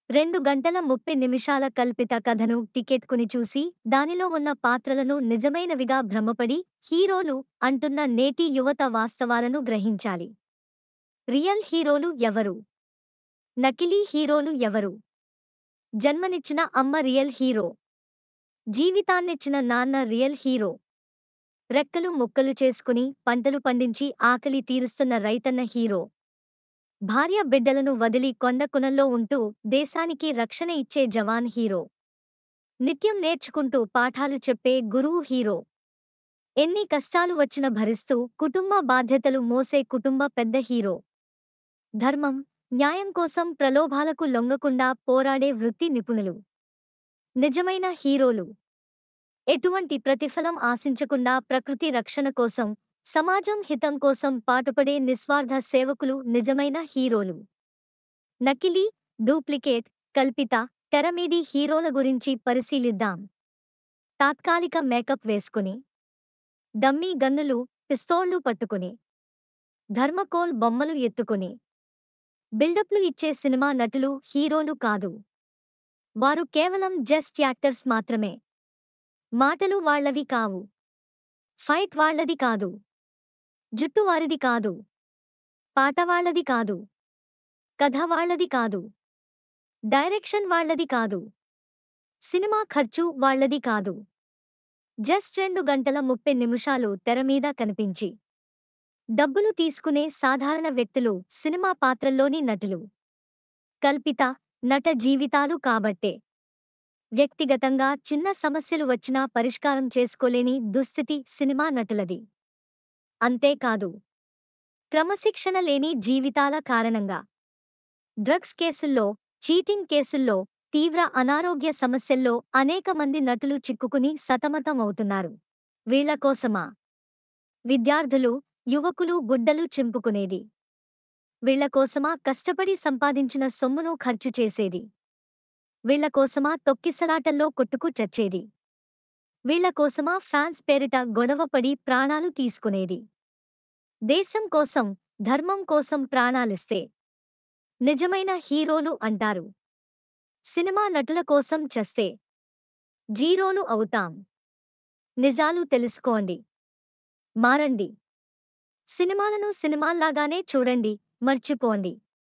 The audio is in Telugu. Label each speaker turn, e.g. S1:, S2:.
S1: 2 గంటల 30 నిమిషాల కల్పిత కథను టికెట్ కొని చూసి దానిలో ఉన్న పాత్రలను నిజమైనవిగా భ్రమపడి హీరోలు అంటున్న నేటి యువత వాస్తవాలను గ్రహించాలి. రియల్ హీరోలు ఎవరు? నకిలీ హీరోలు ఎవరు? జన్మనిచ్చిన అమ్మ రియల్ హీరో. జీవితాన్నిచ్చిన నాన్న రియల్ హీరో. రెక్కలు ముక్కలు చేసుకుని పంటలు పండించి ఆకలి తీరుస్తున్న రైతన్న హీరో. భార్య బిడ్డలను వదిలి కొండకునల్లో ఉంటూ దేశానికి రక్షణ ఇచ్చే జవాన్ హీరో. నిత్యం నేర్చుకుంటూ పాఠాలు చెప్పే గురువు హీరో. ఎన్ని కష్టాలు వచ్చిన భరిస్తూ కుటుంబ బాధ్యతలు మోసే కుటుంబ పెద్ద హీరో. ధర్మం, న్యాయం కోసం ప్రలోభాలకు లొంగకుండా పోరాడే వృత్తి నిపుణులు. నిజమైన హీరోలు. ఎటువంటి ప్రతిఫలం ఆశించకుండా ప్రకృతి రక్షణ కోసం, సమాజం హితం కోసం పాటుపడే నిస్వార్థ సేవకులు నిజమైన హీరోలు. నకిలీ, డూప్లికేట్, కల్పిత, తెరమీది హీరోల గురించి పరిశీలిద్దాం. తాత్కాలిక మేకప్ వేసుకుని, డమ్మీ గన్నులు, పిస్తోళ్లు పట్టుకుని, థర్మకోల్ బొమ్మలు ఎత్తుకుని బిల్డప్లు ఇచ్చే సినిమా నటులు హీరోలు కాదు. వారు కేవలం జస్ట్ యాక్టర్స్ మాత్రమే. మాటలు వాళ్లవి కావు. ఫైట్ వాళ్లది కాదు. జుట్టు వారిది కాదు. పాట వాళ్లది కాదు. కథ వాళ్లది కాదు. డైరెక్షన్ వాళ్లది కాదు. సినిమా ఖర్చు వాళ్లది కాదు. జస్ట్ 2 గంటల 30 నిమిషాలు తెరమీద కనిపించి డబ్బులు తీసుకునే సాధారణ వ్యక్తులు సినిమా పాత్రల్లోని నటులు. కల్పిత, నట జీవితాలు కాబట్టే వ్యక్తిగతంగా చిన్న సమస్యలు వచ్చినా పరిష్కారం చేసుకోలేని దుస్థితి సినిమా నటులది. అంతేకాదు, క్రమశిక్షణ లేని జీవితాల కారణంగా డ్రగ్స్ కేసుల్లో, చీటింగ్ కేసుల్లో, తీవ్ర అనారోగ్య సమస్యల్లో అనేక మంది నటులు చిక్కుకుని సతమతమవుతున్నారు. వీళ్ల కోసమా విద్యార్థులు, యువకులు గుడ్డలు చింపుకునేది? వీళ్ల కోసమా కష్టపడి సంపాదించిన సొమ్మును ఖర్చు చేసేది? వీళ్ల కోసమా తొక్కిసలాటల్లో కొట్టుకు చచ్చేది? వీళ్ల కోసమా ఫ్యాన్స్ పేరిట గొడవపడి ప్రాణాలు తీసుకునేది? దేశం కోసం, ధర్మం కోసం ప్రాణాలిస్తే నిజమైన హీరోలు అంటారు. సినిమా నటుల కోసం చస్తే జీరోలు అవుతాం. నిజాలు తెలుసుకోండి. మారండి. సినిమాలను సినిమాల్లాగానే చూడండి, మర్చిపోండి.